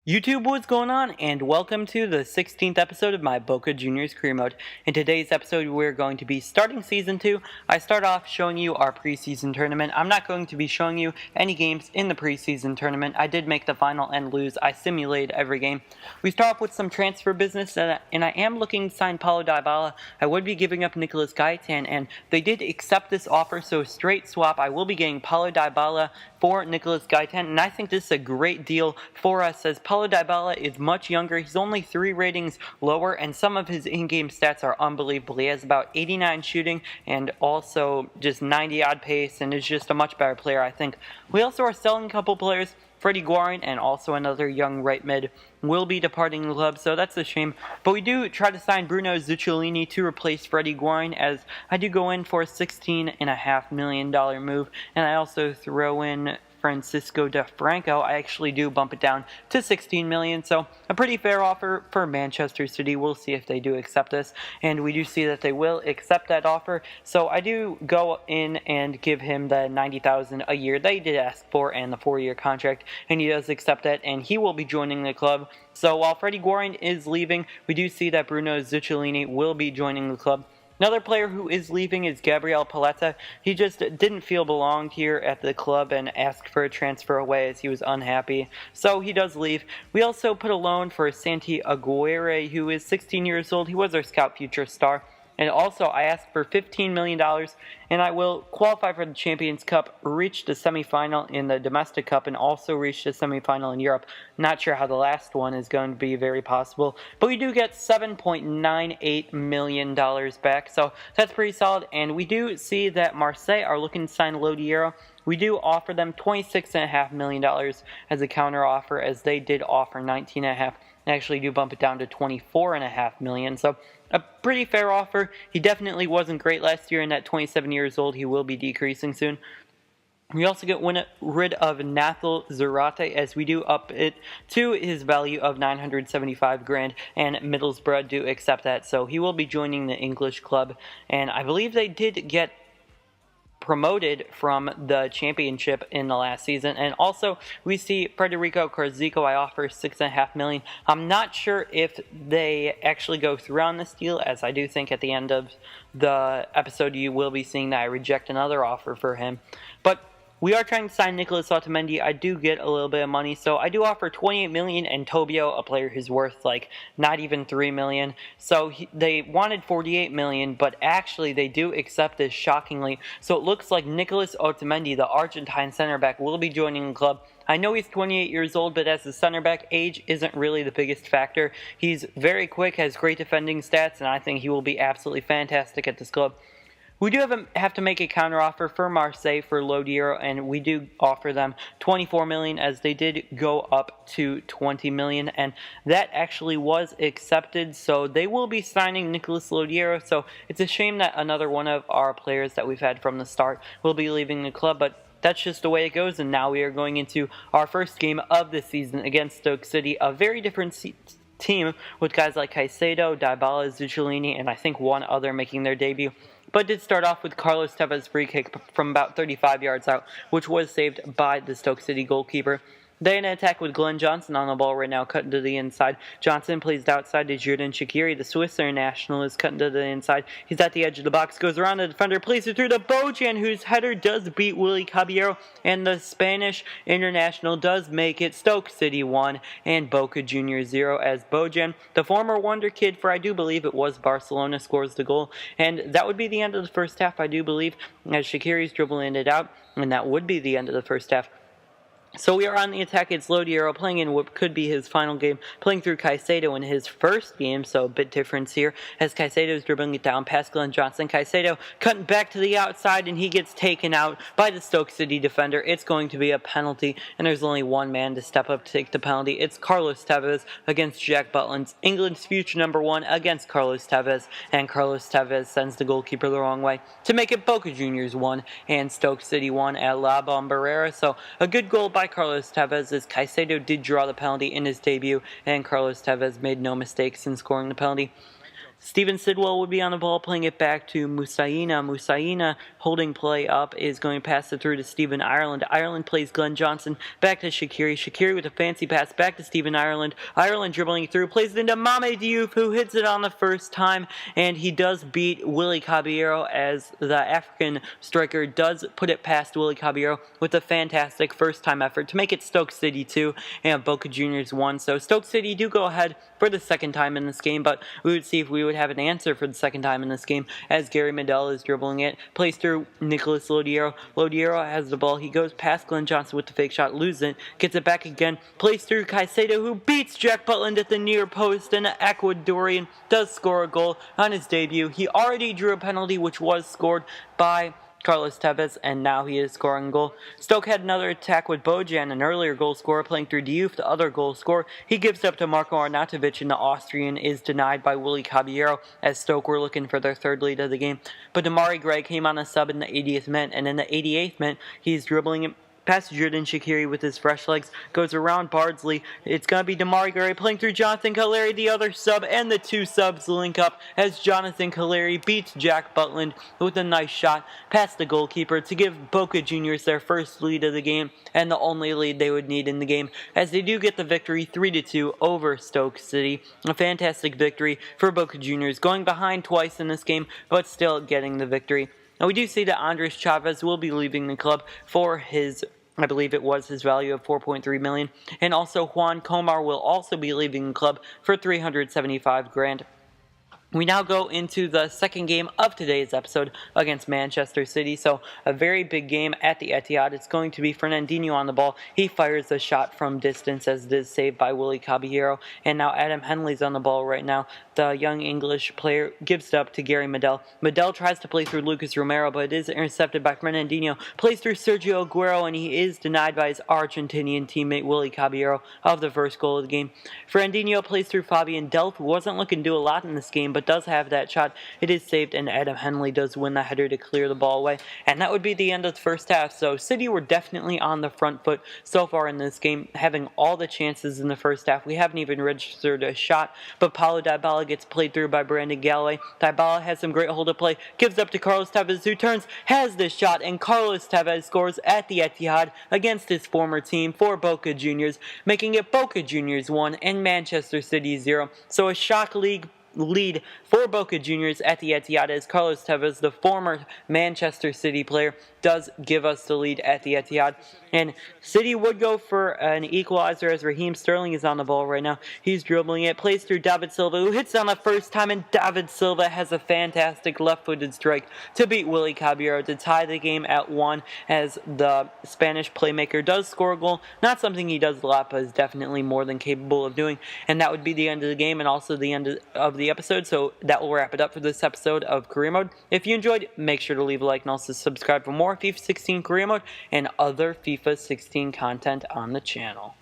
YouTube, what's going on? And welcome to the 16th episode of my Boca Juniors career mode. In today's episode, we're going to be starting Season 2. I start off showing you our preseason tournament. I'm not going to be showing you any games in the preseason tournament. I did make the final and lose. I simulated every game. We start off with some transfer business, and I am looking to sign Paulo Dybala. I would be giving up Nicolas Gaitan, and they did accept this offer, so straight swap. I will be getting Paulo Dybala for Nicolas Gaitan, and I think this is a great deal for us as Paulo Dybala is much younger. He's only 3 ratings lower, and some of his in-game stats are unbelievable. He has about 89 shooting and also just 90-odd pace, and is just a much better player, I think. We also are selling a couple players. Freddie Guarin and also another young right mid will be departing the club, so that's a shame. But we do try to sign Bruno Zuccolini to replace Freddie Guarin, as I do go in for a $16.5 million move, and I also throw in Francisco De Franco. I actually do bump it down to $16 million, so a pretty fair offer for Manchester City. We'll see if they do accept this, and we do see that they will accept that offer. So I do go in and give him the $90,000 a year they did ask for and the 4-year contract, and he does accept that, and he will be joining the club. So while Freddie Guarin is leaving, we do see that Bruno Zuccolini will be joining the club. Another player who is leaving is Gabriel Paletta. He just didn't feel belonged here at the club and asked for a transfer away as he was unhappy. So he does leave. We also put a loan for Santi Aguirre, who is 16 years old. He was our Scout Future star. And also, I asked for $15 million, and I will qualify for the Champions Cup, reach the semifinal in the Domestic Cup, and also reach the semifinal in Europe. Not sure how the last one is going to be very possible, but we do get $7.98 million back, so that's pretty solid. And we do see that Marseille are looking to sign Lodiero. We do offer them $26.5 million as a counter offer, as they did offer $19.5 million. Actually do bump it down to $24.5 million. So a pretty fair offer. He definitely wasn't great last year, and at 27 years old, he will be decreasing soon. We also get rid of Nathal Zarate, as we do up it to his value of $975,000, and Middlesbrough do accept that. So he will be joining the English club, and I believe they did get promoted from the championship in the last season. And also we see Federico Carzico. I offer $6.5 million. I'm not sure if they actually go through on this deal, as I do think at the end of the episode you will be seeing that I reject another offer for him. But we are trying to sign Nicolas Otamendi. I do get a little bit of money, so I do offer $28 million, and Tobio, a player who's worth like not even $3 million. So they wanted $48 million, but actually they do accept this shockingly. So it looks like Nicolas Otamendi, the Argentine center back, will be joining the club. I know he's 28 years old, but as a center back, age isn't really the biggest factor. He's very quick, has great defending stats, and I think he will be absolutely fantastic at this club. We do have to make a counteroffer for Marseille for Lodiero, and we do offer them $24 million, as they did go up to $20 million, and that actually was accepted. So they will be signing Nicolas Lodiero. So it's a shame that another one of our players that we've had from the start will be leaving the club, but that's just the way it goes. And now we are going into our first game of the season against Stoke City, a very different team with guys like Caicedo, Dybala, Zuccolini, and I think one other making their debut. But did start off with Carlos Tevez' free kick from about 35 yards out, which was saved by the Stoke City goalkeeper. They in attack with Glenn Johnson on the ball right now, cutting to the inside. Johnson plays outside to Jordan Shaqiri. The Swiss international is cutting to the inside. He's at the edge of the box, goes around the defender, plays it through to Bojan, whose header does beat Willy Caballero, and the Spanish international does make it Stoke City 1 and Boca Juniors 0, as Bojan, the former wonder kid for I do believe it was Barcelona, scores the goal. And that would be the end of the first half, I do believe, as Shaqiri's dribbling it out, and that would be the end of the first half. So we are on the attack. It's Lodiero playing in what could be his final game, playing through Caicedo in his first game, so a bit difference here, as Caicedo is dribbling it down past Glenn Johnson. Caicedo cutting back to the outside, and he gets taken out by the Stoke City defender. It's going to be a penalty, and there's only one man to step up to take the penalty. It's Carlos Tevez against Jack Butland. England's future number 1 against Carlos Tevez, and Carlos Tevez sends the goalkeeper the wrong way to make it Boca Juniors 1 and Stoke City 1 at La Bombonera. So a good goal by Carlos Tevez, as Caicedo did draw the penalty in his debut, and Carlos Tevez made no mistakes in scoring the penalty. Steven Sidwell would be on the ball, playing it back to Musaina. Musaina, holding play up, is going to pass it through to Stephen Ireland. Ireland plays Glenn Johnson, back to Shaqiri. Shaqiri with a fancy pass, back to Stephen Ireland. Ireland dribbling through, plays it into Mame Diouf, who hits it on the first time, and he does beat Willy Caballero, as the African striker does put it past Willy Caballero with a fantastic first-time effort to make it Stoke City 2 and Boca Juniors 1. So Stoke City do go ahead for the second time in this game, but we would see if we would have an answer for the second time in this game, as Gary Medel is dribbling it, plays through Nicolas Lodiero. Lodiero has the ball, he goes past Glenn Johnson with the fake shot, loses it, gets it back again, plays through Caicedo, who beats Jack Butland at the near post, and the Ecuadorian does score a goal on his debut. He already drew a penalty, which was scored by Carlos Tevez, and now he is scoring a goal. Stoke had another attack with Bojan, an earlier goal scorer, playing through Diouf, the other goal scorer. He gives up to Marko Arnautovic, and the Austrian is denied by Willy Caballero, as Stoke were looking for their third lead of the game. But Damari Gray came on a sub in the 80th minute, and in the 88th minute, he's dribbling it past Jordan Shaqiri with his fresh legs, goes around Bardsley. It's going to be Damari Gray playing through Jonathan Calleri, the other sub, and the two subs link up as Jonathan Calleri beats Jack Butland with a nice shot past the goalkeeper to give Boca Juniors their first lead of the game and the only lead they would need in the game, as they do get the victory 3-2 over Stoke City. A fantastic victory for Boca Juniors, going behind twice in this game, but still getting the victory. Now, we do see that Andres Chavez will be leaving the club for his, I believe it was his value of $4.3 million, and also Juan Comar will also be leaving the club for $375,000. We now go into the second game of today's episode against Manchester City. So a very big game at the Etihad. It's going to be Fernandinho on the ball. He fires a shot from distance, as it is saved by Willy Caballero. And now Adam Henley's on the ball right now. The young English player gives it up to Gary Medel. Medel tries to play through Lucas Romero, but it is intercepted by Fernandinho. Plays through Sergio Aguero, and he is denied by his Argentinian teammate Willy Caballero of the first goal of the game. Fernandinho plays through Fabian Delph, who wasn't looking to do a lot in this game, but does have that shot. It is saved, and Adam Henley does win the header to clear the ball away. And that would be the end of the first half. So City were definitely on the front foot so far in this game, having all the chances in the first half. We haven't even registered a shot, but Paulo Dybala gets played through by Brandon Galloway. Dybala has some great hold of play, gives up to Carlos Tevez, who turns, has this shot, and Carlos Tevez scores at the Etihad against his former team for Boca Juniors, making it Boca Juniors 1 and Manchester City 0. So a shock league lead for Boca Juniors at the Etihad, as Carlos Tevez, the former Manchester City player, does give us the lead at the Etihad. And City would go for an equalizer, as Raheem Sterling is on the ball right now. He's dribbling it, plays through David Silva, who hits on the first time, and David Silva has a fantastic left-footed strike to beat Willy Caballero to tie the game at 1, as the Spanish playmaker does score a goal. Not something he does a lot, but is definitely more than capable of doing. And that would be the end of the game, and also the end of the episode. So that will wrap it up for this episode of Career Mode. If you enjoyed, make sure to leave a like and also subscribe for more FIFA 16 Career Mode and other FIFA 16 content on the channel.